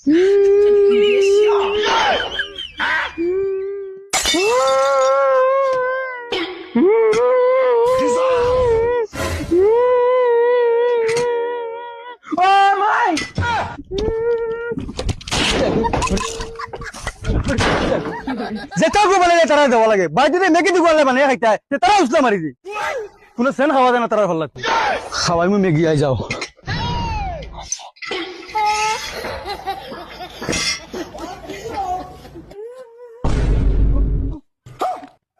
যেটা বলে তারা দেওয়া লাগে বাড়ি যদি মেগি দিব মানে খাইতে তারা উসলা মারি দি কোনো সেন খাওয়া যায় না তারা ভাল লাগবে খাওয়াই মু মেগি আই যাও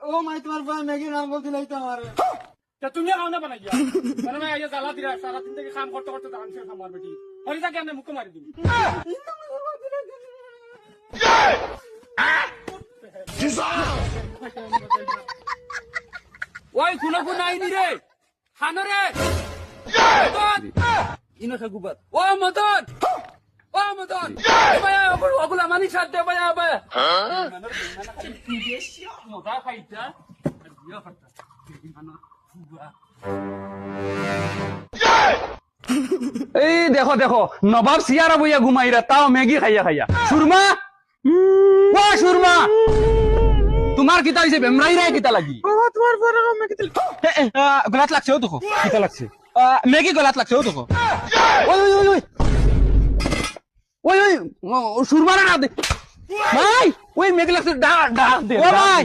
ও মাই তোমার ভাই মেগি নাম বলতে নাই তো আমার তা তুমি খাও না বানাই মানে ভাই আইয়া জ্বালা দিরা সারা দিন থেকে কাম করতে করতে দাম শেষ আমার বেটি হরি যাকে আমি মুখ মারি দিবি ওই কোন কোন আইনি রে খানো রে ইনো গুবার ও মদন ভাই ওগুলা মানি সাথ দে ভাই ভাই মজা খাইতা দিয়া করতা এই দেখো দেখো নবাব সিয়ারা বইয়া ঘুমাইরা তাও ম্যাগি খাইয়া খাইয়া সুরমা ও সুরমা তোমার কিতা হইছে বেমরাই রে কিতা লাগি তোমার বড় ম্যাগি গলাত লাগছে ও দেখো কিতা লাগছে ম্যাগি গলাত লাগছে ও দেখো ওই ওই ওই ওই ওই ওই সুরমা না দে ভাই ওই ম্যাগি লাগছে ডাক দে ও ভাই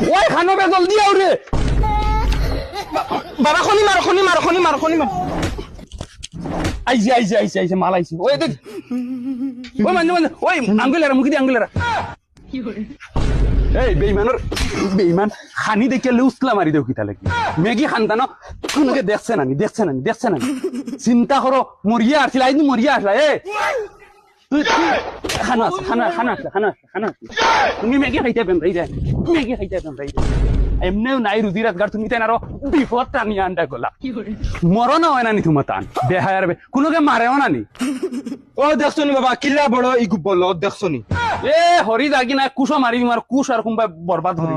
ওই খানো বে জলদি আও রে বাবা খনি মার আইছে মাল আইছে ওই দেখ ওই মানে ওই আঙ্গুলেরা মুখি দি আঙ্গুলেরা এই বেঈমান খানি দেখে উসলা মারি দেও কিতা লাগি মেগি খানতা ন কোনকে দেখছে না চিন্তা করো মরিয়া আসলা আইনি মরিয়া আসলা এ তুই খানা তুমি মেগি খাইতে পেন রাই এমনিও নাই রুজি রাজগার তুমি তাই আরো বিপদ টানি আন্ডা গলা মরণ হয় না নি তোমার টান বেহায়ার কোনোকে মারেও না নি ও দেখছো নি বাবা কিল্লা বড় ই বললো দেখছো নি এ হরি জাগি না কুশো মারি মার কুশ আর কোনবা বরবাদ হরি